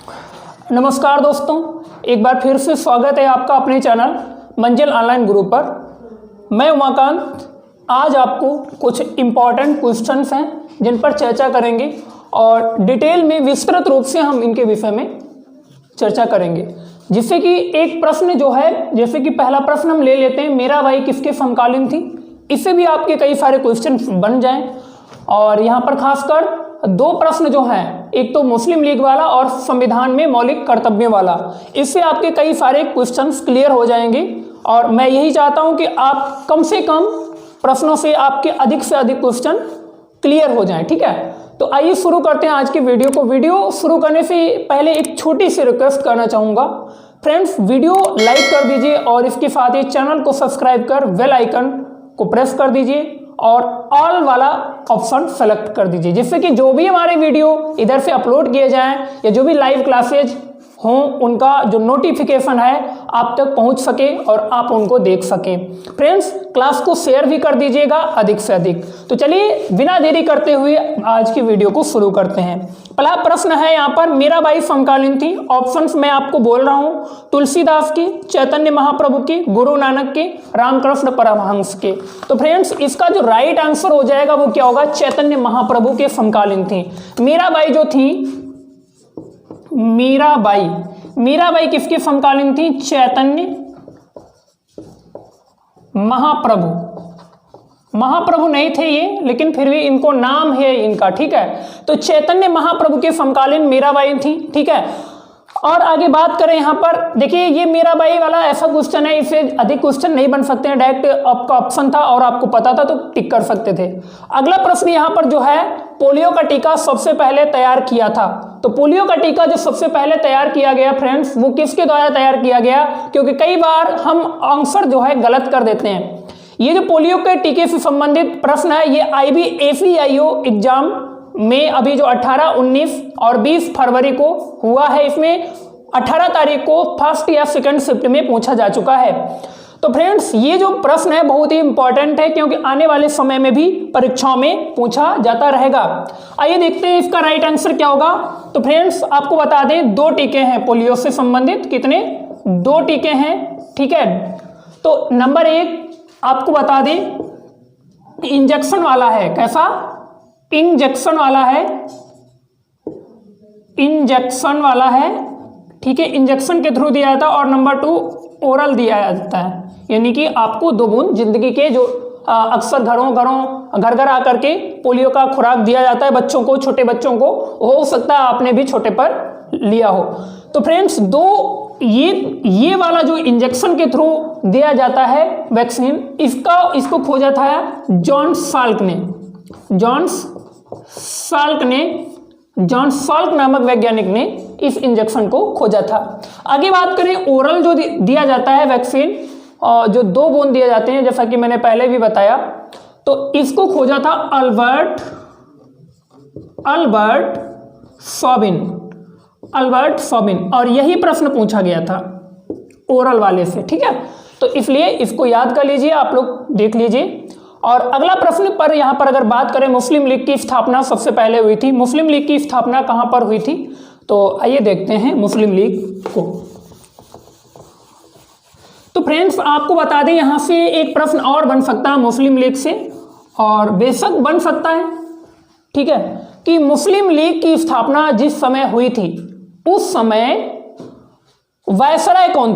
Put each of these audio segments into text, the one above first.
नमस्कार दोस्तों, एक बार फिर से स्वागत है आपका अपने चैनल मंजिल ऑनलाइन गुरु पर। मैं उमाकांत आज आपको कुछ इम्पॉर्टेंट क्वेश्चंस हैं जिन पर चर्चा करेंगे और डिटेल में विस्तृत रूप से हम इनके विषय में चर्चा करेंगे। जिससे कि एक प्रश्न जो है, जैसे कि पहला प्रश्न हम ले लेते हैं, मेरा भाई किसके समकालीन थी। इससे भी आपके कई सारे क्वेश्चन बन जाएं। और यहाँ पर खासकर दो प्रश्न जो हैं, एक तो मुस्लिम लीग वाला और संविधान में मौलिक कर्तव्यों वाला, इससे आपके कई सारे क्वेश्चंस क्लियर हो जाएंगे। और मैं यही चाहता हूं कि आप कम से कम प्रश्नों से आपके अधिक से अधिक क्वेश्चन क्लियर हो जाएं। ठीक है, तो आइए शुरू करते हैं आज की वीडियो को। वीडियो शुरू करने से पहले एक छोटी सी रिक्वेस्ट करना चाहूँगा। फ्रेंड्स, वीडियो लाइक कर दीजिए और इसके साथ ही चैनल को सब्सक्राइब कर बेल आइकन को प्रेस कर दीजिए और ऑल वाला ऑप्शन सेलेक्ट कर दीजिए, जिससे कि जो भी हमारे वीडियो इधर से अपलोड किए जाएं या जो भी लाइव क्लासेज हों, उनका जो नोटिफिकेशन है आप तक पहुंच सके और आप उनको देख सकें। फ्रेंड्स, क्लास को शेयर भी कर दीजिएगा अधिक से अधिक। तो चलिए बिना देरी करते हुए आज की वीडियो को शुरू करते हैं। पहला प्रश्न है यहाँ पर, मेरा भाई समकालीन थी। ऑप्शंस मैं आपको बोल रहा हूँ, तुलसीदास की, चैतन्य महाप्रभु की, गुरु नानक के, रामकृष्ण परमहंस के। तो फ्रेंड्स, इसका जो राइट आंसर हो जाएगा वो क्या होगा? चैतन्य महाप्रभु के समकालीन थी। मीराबाई जो थी, मीराबाई किसके समकालीन थी? चैतन्य महाप्रभु नहीं थे ये, लेकिन फिर भी इनको नाम है इनका। ठीक है, तो चैतन्य महाप्रभु के समकालीन मीराबाई थी। ठीक है, और आगे बात करें यहाँ पर, देखिए ये मीराबाई वाला ऐसा क्वेश्चन है, इससे अधिक क्वेश्चन नहीं बन सकते हैं। डायरेक्ट आपका ऑप्शन था और आपको पता था तो टिक कर सकते थे। अगला प्रश्न यहाँ पर जो है, पोलियो का टीका सबसे पहले तैयार किया था। तो पोलियो का टीका जो सबसे पहले तैयार किया गया फ्रेंड्स, वो किसके द्वारा तैयार किया गया? क्योंकि कई बार हम आंसर जो है गलत कर देते हैं। ये जो पोलियो के टीके से संबंधित प्रश्न है, ये IBACIO एग्जाम में अभी जो 18, 19 और 20 फरवरी को हुआ है, इसमें 18 तारीख को फर्स्ट या सेकंड शिफ्ट में पूछा जा चुका है। तो फ्रेंड्स, ये जो प्रश्न है बहुत ही इंपॉर्टेंट है, क्योंकि आने वाले समय में भी परीक्षाओं में पूछा जाता रहेगा। आइए देखते हैं इसका राइट आंसर क्या होगा। तो फ्रेंड्स, आपको बता दें, 2 टीके हैं पोलियो से संबंधित। कितने? 2 टीके हैं। ठीक है, तो नंबर 1 आपको बता दें इंजेक्शन वाला है। कैसा? इंजेक्शन वाला है। ठीक है, इंजेक्शन के थ्रू दिया जाता है। और नंबर 2 ओरल दिया जाता है, यानी कि आपको 2 बूंद जिंदगी के जो अक्सर घर घर आकर के पोलियो का खुराक दिया जाता है बच्चों को, छोटे बच्चों को। हो सकता है आपने भी छोटे पर लिया हो। तो फ्रेंड्स, 2 ये वाला जो इंजेक्शन के थ्रू दिया जाता है वैक्सीन, इसको खोजा था जॉन साल्क नामक वैज्ञानिक ने इस इंजेक्शन को खोजा था। आगे बात करें, ओरल जो दिया जाता है वैक्सीन, जो 2 बूंद दिए जाते हैं, जैसा कि मैंने पहले भी बताया, तो इसको खोजा था अल्बर्ट सॉबिन। और यही प्रश्न पूछा गया था ओरल वाले से। ठीक है, तो इसलिए इसको याद कर लीजिए, आप लोग देख लीजिए। और अगला प्रश्न पर यहाँ पर अगर बात करें, मुस्लिम लीग की स्थापना सबसे पहले हुई थी। मुस्लिम लीग की स्थापना कहाँ पर हुई थी? तो आइए देखते हैं मुस्लिम लीग को। तो फ्रेंड्स, आपको बता दें, यहाँ से एक प्रश्न और बन सकता है मुस्लिम लीग से, और बेशक बन सकता है। ठीक है, कि मुस्लिम लीग की स्थापना जिस समय हुई थी, उस समय वायसराय कौन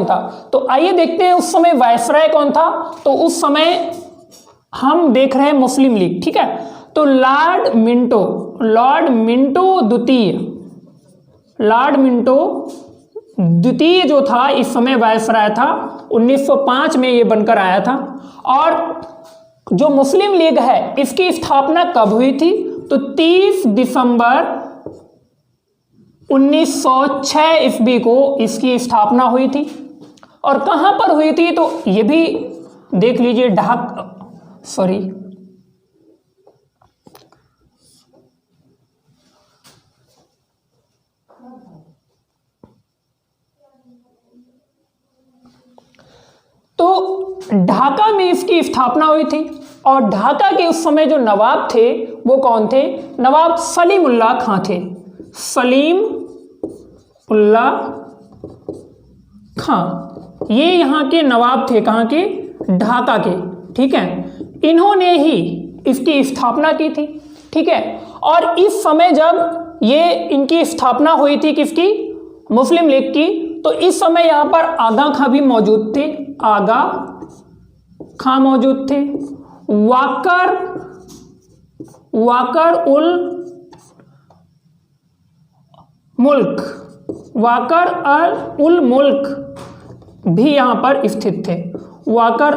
था? तो आइए देखते हैं उस समय वायसराय कौन था। तो उस समय हम देख रहे हैं मुस्लिम लीग। ठीक है, तो लॉर्ड मिंटो द्वितीय जो था, इस समय वायसराय था। 1905 में ये बनकर आया था। और जो मुस्लिम लीग है, इसकी स्थापना कब हुई थी? तो 30 दिसंबर 1906 ईस्वी को इसकी स्थापना हुई थी। और कहां पर हुई थी? तो ये भी देख लीजिए, तो ढाका में इसकी स्थापना हुई थी। और ढाका के उस समय जो नवाब थे वो कौन थे? नवाब सलीमुल्लाह खां थे। सलीम उल्लाह खां, ये यहाँ के नवाब थे, कहाँ के, ढाका के, ठीक है। इन्होंने ही इसकी स्थापना की थी, ठीक है। और इस समय जब ये इनकी स्थापना हुई थी किसकी, मुस्लिम लीग की, तो इस समय यहाँ पर आगा खां भी मौजूद थे, आगा खां मौजूद थे, वाकर उल मुल्क भी यहाँ पर स्थित थे, वाकर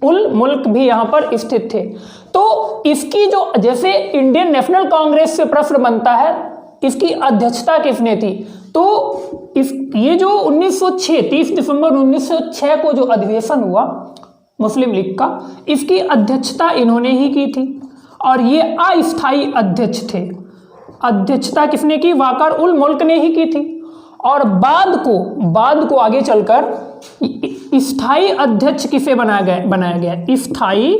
उल मुल्क भी यहाँ पर स्थित थे। तो इसकी जो, जैसे इंडियन नेशनल कांग्रेस से प्रश्न बनता है, इसकी अध्यक्षता किसने थी, तो ये जो 1906 30 दिसंबर 1906 को जो अधिवेशन हुआ मुस्लिम लीग का, इसकी अध्यक्षता इन्होंने ही की थी और ये अस्थायी अध्यक्ष थे। अध्यक्षता किसने की, वाकर उल मुल्क ने ही की थी। और बाद को आगे चलकर स्थायी अध्यक्ष किसे बनाया गया, स्थायी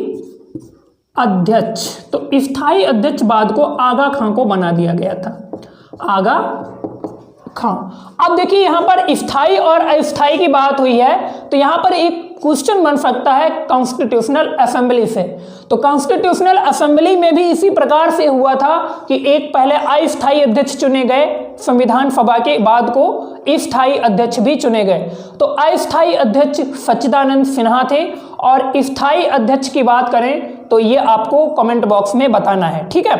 अध्यक्ष, तो स्थायी अध्यक्ष बाद को आगा खां को बना दिया गया था, आगा खां। अब देखिए यहाँ पर स्थायी और अस्थायी की बात हुई है, तो यहाँ पर एक क्वेश्चन बन सकता है कॉन्स्टिट्यूशनल असेंबली से। तो कॉन्स्टिट्यूशनल असेंबली में भी इसी प्रकार से हुआ था कि एक पहले अस्थायी अध्यक्ष चुने गए, संविधान सभा के बाद को स्थायी अध्यक्ष भी चुने गए। तो अस्थायी अध्यक्ष सच्चिदानंद सिन्हा थे और स्थायी अध्यक्ष की बात करें तो ये आपको कमेंट बॉक्स में बताना है, ठीक है,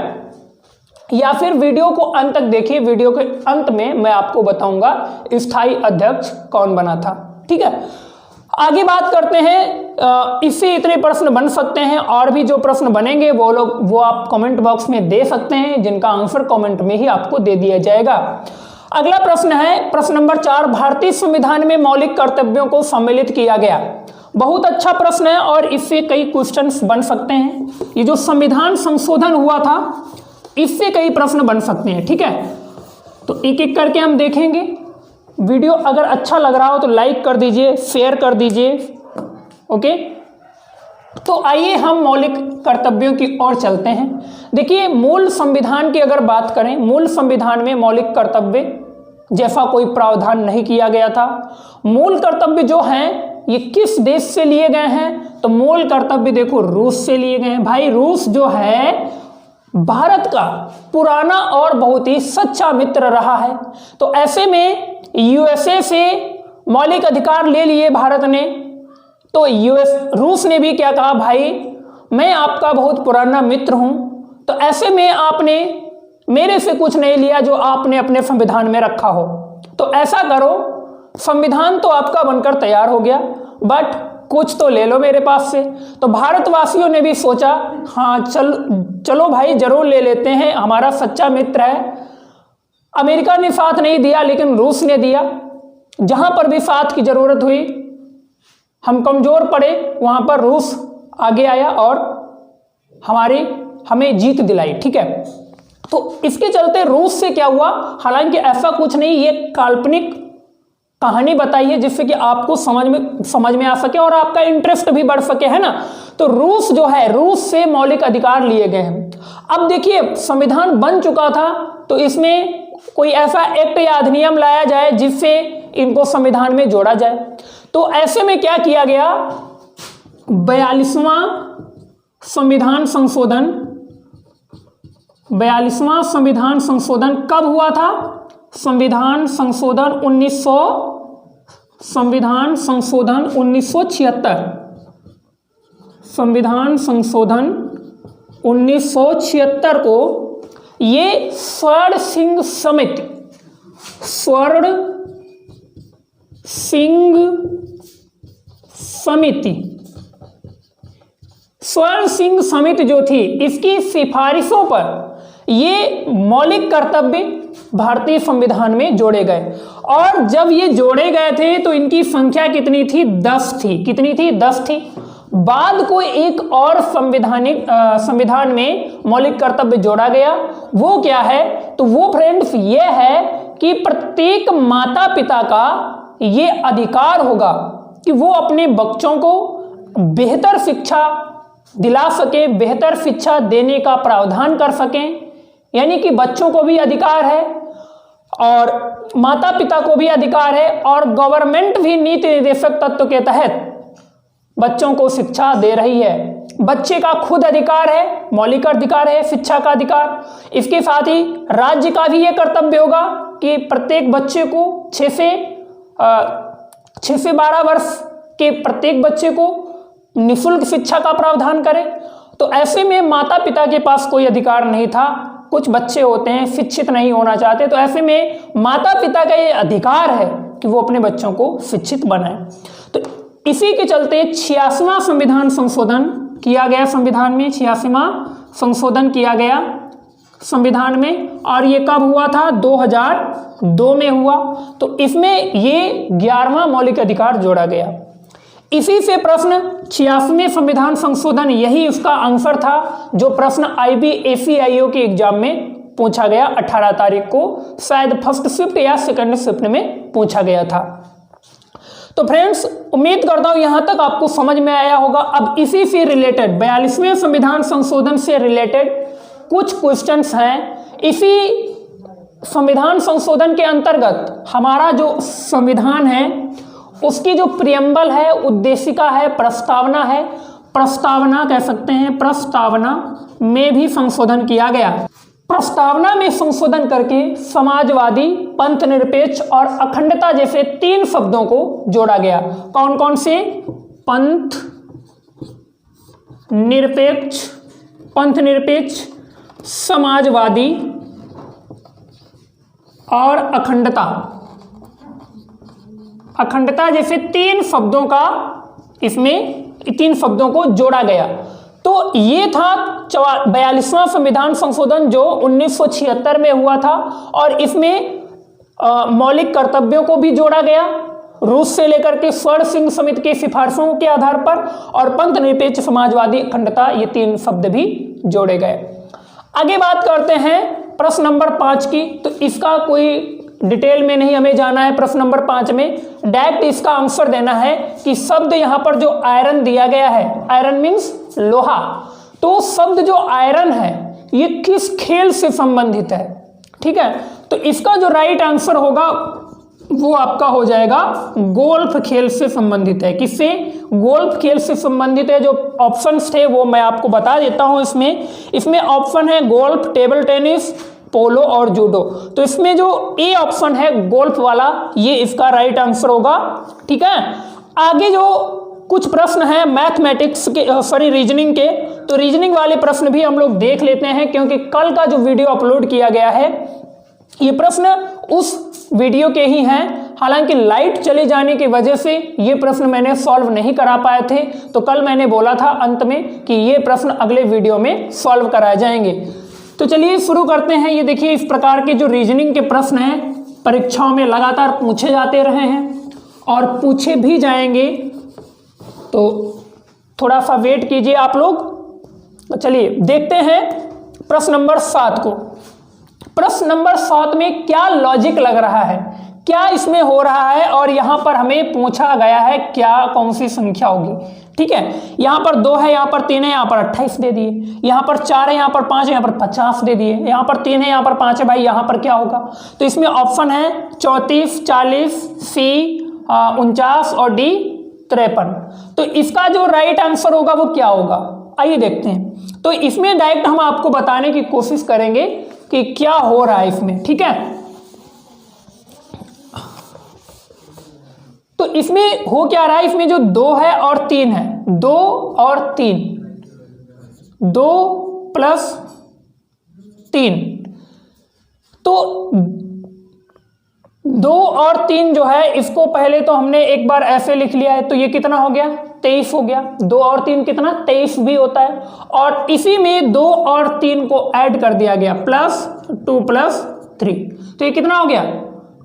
या फिर वीडियो को अंत तक देखिए, वीडियो के अंत में मैं आपको बताऊंगा स्थायी अध्यक्ष कौन बना था, ठीक है। आगे बात करते हैं, इससे इतने प्रश्न बन सकते हैं, और भी जो प्रश्न बनेंगे वो आप कमेंट बॉक्स में दे सकते हैं, जिनका आंसर कमेंट में ही आपको दे दिया जाएगा। अगला प्रश्न है प्रश्न नंबर 4, भारतीय संविधान में मौलिक कर्तव्यों को सम्मिलित किया गया। बहुत अच्छा प्रश्न है और इससे कई क्वेश्चंस बन सकते हैं। ये जो संविधान संशोधन हुआ था, इससे कई प्रश्न बन सकते हैं, ठीक है। तो एक एक करके हम देखेंगे। वीडियो अगर अच्छा लग रहा हो तो लाइक कर दीजिए, शेयर कर दीजिए, ओके। तो आइए हम मौलिक कर्तव्यों की ओर चलते हैं। देखिए, मूल संविधान की अगर बात करें, मूल संविधान में मौलिक कर्तव्य जैसा कोई प्रावधान नहीं किया गया था। मूल कर्तव्य जो हैं ये किस देश से लिए गए हैं, तो मूल कर्तव्य देखो रूस से लिए गए हैं। भाई रूस जो है भारत का पुराना और बहुत ही सच्चा मित्र रहा है। तो ऐसे में यूएसए से मौलिक अधिकार ले लिए भारत ने, तो रूस ने भी क्या कहा, भाई मैं आपका बहुत पुराना मित्र हूं, तो ऐसे में आपने मेरे से कुछ नहीं लिया जो आपने अपने संविधान में रखा हो, तो ऐसा करो, संविधान तो आपका बनकर तैयार हो गया बट कुछ तो ले लो मेरे पास से। तो भारतवासियों ने भी सोचा, हाँ चलो भाई जरूर ले लेते हैं, हमारा सच्चा मित्र है। अमेरिका ने साथ नहीं दिया लेकिन रूस ने दिया। जहां पर भी साथ की जरूरत हुई, हम कमजोर पड़े, वहां पर रूस आगे आया और हमें जीत दिलाई, ठीक है। तो इसके चलते रूस से क्या हुआ, हालांकि ऐसा कुछ नहीं, ये काल्पनिक कहानी बताई है जिससे कि आपको समझ में आ सके और आपका इंटरेस्ट भी बढ़ सके, है ना। तो रूस जो है, रूस से मौलिक अधिकार लिए गए हैं। अब देखिए संविधान बन चुका था, तो इसमें कोई ऐसा एक्ट या अधिनियम लाया जाए जिससे इनको संविधान में जोड़ा जाए। तो ऐसे में क्या किया गया, 42वां संविधान संशोधन, 42वां संविधान संशोधन कब हुआ था, संविधान संशोधन 1976, संविधान संशोधन 1976 को ये स्वर्ण सिंह समिति जो थी, इसकी सिफारिशों पर ये मौलिक कर्तव्य भारतीय संविधान में जोड़े गए। और जब ये जोड़े गए थे तो इनकी संख्या कितनी थी, 10 थी। कितनी थी, 10 थी। बाद को एक और संविधान में मौलिक कर्तव्य जोड़ा गया। वो क्या है, तो वो फ्रेंड्स ये है कि प्रत्येक माता पिता का ये अधिकार होगा कि वो अपने बच्चों को बेहतर शिक्षा दिला सके, बेहतर शिक्षा देने का प्रावधान कर सकें। यानी कि बच्चों को भी अधिकार है और माता पिता को भी अधिकार है और गवर्नमेंट भी नीति निर्देशक तत्व के तहत बच्चों को शिक्षा दे रही है। बच्चे का खुद अधिकार है, मौलिक अधिकार है शिक्षा का अधिकार। इसके साथ ही राज्य का भी यह कर्तव्य होगा कि प्रत्येक बच्चे को 6 से 12 वर्ष के प्रत्येक बच्चे को निःशुल्क शिक्षा का प्रावधान करे। तो ऐसे में माता पिता के पास कोई अधिकार नहीं था। कुछ बच्चे होते हैं शिक्षित नहीं होना चाहते, तो ऐसे में माता पिता का ये अधिकार है कि वो अपने बच्चों को शिक्षित बनाए। तो इसी के चलते 86वां संविधान संशोधन किया गया, संविधान में 86वां संशोधन किया गया संविधान में। और ये कब हुआ था? 2002 में हुआ। तो इसमें ये 11वां मौलिक अधिकार जोड़ा गया। इसी से प्रश्न 86वें संविधान संशोधन, यही उसका आंसर था जो प्रश्न IBACIO के एग्जाम में पूछा गया 18 तारीख को, शायद फर्स्ट शिफ्ट या सेकंड शिफ्ट में पूछा गया था। तो फ्रेंड्स, उम्मीद करता हूं यहां तक आपको समझ में आया होगा। अब इसी से रिलेटेड 42वें संविधान संशोधन से रिलेटेड कुछ क्वेश्चंस हैं। इसी संविधान संशोधन के अंतर्गत हमारा जो संविधान है उसकी जो प्रियम्बल है, उद्देशिका है, प्रस्तावना है, प्रस्तावना कह सकते हैं, प्रस्तावना में भी संशोधन किया गया। प्रस्तावना में संशोधन करके समाजवादी, पंथ निरपेक्ष और अखंडता जैसे 3 शब्दों को जोड़ा गया। कौन कौन से? पंथ निरपेक्ष, समाजवादी और अखंडता जैसे 3 शब्दों का इसमें 3 शब्दों को जोड़ा गया। तो ये था 42वां संविधान संशोधन जो 1976 में हुआ था। और इसमें मौलिक कर्तव्यों को भी जोड़ा गया, रूस से लेकर के स्वर्ण सिंह समिति की सिफारिशों के आधार पर, और पंथ निरपेक्ष, समाजवादी, अखंडता, ये 3 शब्द भी जोड़े गए। आगे बात करते हैं प्रश्न नंबर 5 की। तो इसका कोई डिटेल में नहीं हमें जाना है। प्रश्न नंबर 5 में डायरेक्ट इसका आंसर देना है कि शब्द यहां पर जो आयरन दिया गया है, आयरन मीन्स लोहा, तो शब्द जो आयरन है ये किस खेल से संबंधित है? ठीक है, तो इसका जो राइट आंसर होगा वो आपका हो जाएगा गोल्फ खेल से संबंधित है। किससे? गोल्फ खेल से संबंधित है। जो ऑप्शंस थे वो मैं आपको बता देता हूं। इसमें ऑप्शन है गोल्फ, टेबल टेनिस, पोलो और जूडो। तो इसमें जो ए ऑप्शन है गोल्फ वाला, ये इसका राइट आंसर होगा। ठीक है, आगे जो कुछ प्रश्न है मैथमेटिक्स के, रीजनिंग के, तो रीजनिंग वाले प्रश्न भी हम लोग देख लेते हैं, क्योंकि कल का जो वीडियो अपलोड किया गया है ये प्रश्न उस वीडियो के ही हैं। हालांकि लाइट चले जाने की वजह से ये प्रश्न मैंने सॉल्व नहीं करा पाए थे, तो कल मैंने बोला था अंत में कि ये प्रश्न अगले वीडियो में सॉल्व कराए जाएंगे। तो चलिए शुरू करते हैं। ये देखिए, इस प्रकार के जो रीजनिंग के प्रश्न हैं परीक्षाओं में लगातार पूछे जाते रहे हैं और पूछे भी जाएंगे, तो थोड़ा सा वेट कीजिए आप लोग। चलिए देखते हैं प्रश्न नंबर 7 को। प्रश्न नंबर 7 में क्या लॉजिक लग रहा है, क्या इसमें हो रहा है, और यहां पर हमें पूछा गया है क्या कौन सी संख्या होगी। ठीक है, यहां पर 2 है, यहां पर 3 है, यहां पर 28 दे दिए, यहां पर 4 है, यहां पर 5 है, यहां पर 50 दे दिए, यहां पर 3 है, यहां पर 5 है। भाई यहां पर क्या होगा? तो इसमें ऑप्शन है 34, 40, सी 49 और डी 53। तो इसका जो राइट आंसर होगा वो क्या होगा, आइए देखते हैं। तो इसमें डायरेक्ट हम आपको बताने की कोशिश करेंगे कि क्या हो रहा है इसमें। ठीक है, तो इसमें हो क्या रहा है, इसमें जो 2 है और 3 है, 2 और 3, 2 प्लस 3, तो 2 और 3 जो है इसको पहले तो हमने एक बार ऐसे लिख लिया है, तो ये कितना हो गया? 23 हो गया। 2 और 3 कितना? 23 भी होता है। और इसी में 2 और 3 को ऐड कर दिया गया, प्लस 2 प्लस 3, तो ये कितना हो गया?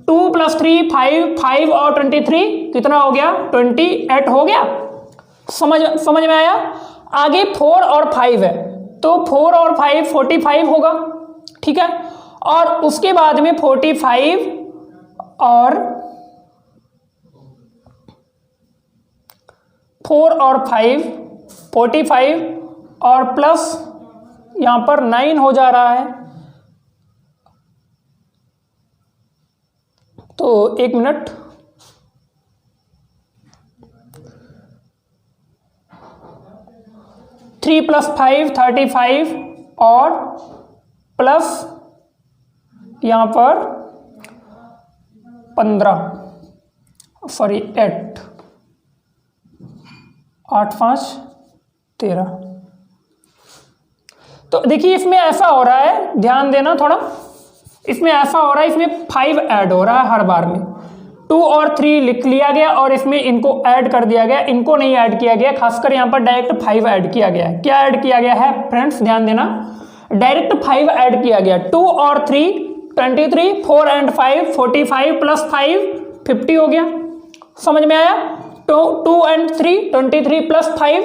2 प्लस 3 5, 5 और 23 कितना हो गया? 28 हो गया। समझ में आया? आगे 4 और 5 है, तो 4 और 5 45 होगा। ठीक है, और उसके बाद में 45 और 4 और 5 45 और प्लस यहां पर 9 हो जा रहा है, तो 1 मिनट, थ्री प्लस 5 35 और प्लस यहाँ पर 15, सॉरी 8, 8 5 13। तो देखिए इसमें ऐसा हो रहा है, ध्यान देना थोड़ा, इसमें ऐसा हो रहा है, इसमें 5 ऐड हो रहा है हर बार में। 2 और 3 लिख लिया गया और इसमें इनको ऐड कर दिया गया, इनको नहीं ऐड किया गया, खासकर यहाँ पर डायरेक्ट 5 ऐड किया गया है। क्या ऐड किया गया है फ्रेंड्स, ध्यान देना, डायरेक्ट 5 ऐड किया गया। 2 और 3 23, 4 एंड 5 45 प्लस 5 50 हो गया। समझ में आया? 2 एंड 3 23 प्लस 5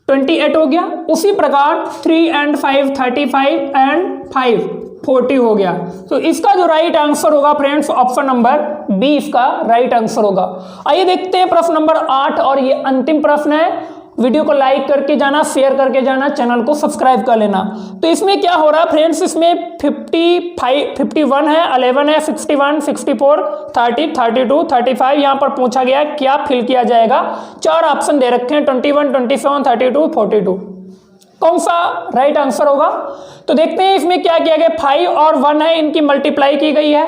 28 हो गया। उसी प्रकार 3 एंड 5 35 एंड 5 40 हो गया। तो इसका जो राइट आंसर होगा फ्रेंड्स, ऑप्शन नंबर बी इसका राइट आंसर होगा। आइए देखते हैं प्रश्न नंबर 8, और ये अंतिम प्रश्न है। वीडियो को लाइक करके जाना, शेयर करके जाना, चैनल को सब्सक्राइब कर लेना। तो इसमें क्या हो रहा है फ्रेंड्स, इसमें 55 51 है, 11 है, 61 64 30 32 35 यहाँ पर पूछा गया क्या फिल किया जाएगा। 4 ऑप्शन दे रखे हैं, 21 27 32 42। कौन सा राइट आंसर होगा? तो देखते हैं इसमें क्या किया गया। 5 और 1 है, इनकी मल्टीप्लाई की गई है,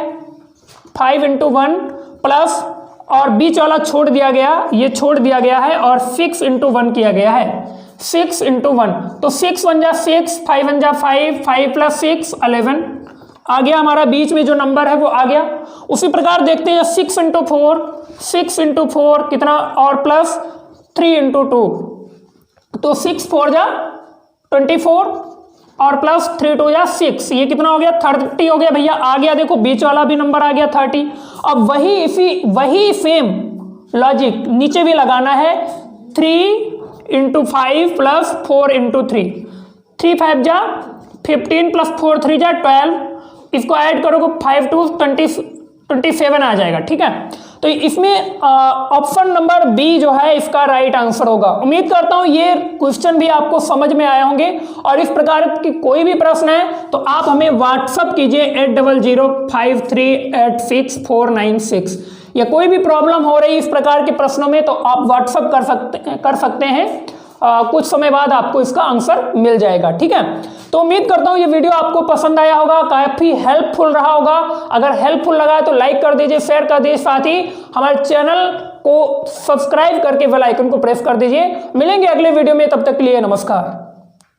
5 × 1 प्लस, और बीच वाला छोड़ दिया गया, ये छोड़ दिया गया है, और 6 × 1 किया गया है, 6 × 1। तो 6 1 जा 6, 5 1 जा 5, 5 + 6 11 आ गया हमारा, बीच में जो नंबर है वो आ गया। उसी प्रकार देखते हैं 6 × 4, 6 × 4 कितना, और प्लस 3 × 2, तो 6 4 जा 24 और प्लस 3 2 या 6, ये कितना हो गया 30 हो गया भैया, आ गया। देखो बीच वाला भी नंबर आ गया 30। अब वही सेम लॉजिक नीचे भी लगाना है, 3 × 5 प्लस 4 × 3, 3 5 जा 15 प्लस 4 3 जा 12, इसको ऐड करोगे 5 2 27 आ जाएगा। ठीक है, तो इसमें ऑप्शन नंबर बी जो है इसका राइट आंसर होगा। उम्मीद करता हूं ये क्वेश्चन भी आपको समझ में आए होंगे, और इस प्रकार की कोई भी प्रश्न है तो आप हमें व्हाट्सअप कीजिए 8005386496, या कोई भी प्रॉब्लम हो रही इस प्रकार के प्रश्नों में तो आप व्हाट्सअप कर सकते हैं। कुछ समय बाद आपको इसका आंसर मिल जाएगा। ठीक है, तो उम्मीद करता हूं ये वीडियो आपको पसंद आया होगा, काफी हेल्पफुल रहा होगा। अगर हेल्पफुल लगा है तो लाइक कर दीजिए, शेयर कर दीजिए, साथ ही हमारे चैनल को सब्सक्राइब करके बेल आइकन को प्रेस कर दीजिए। मिलेंगे अगले वीडियो में, तब तक के लिए नमस्कार।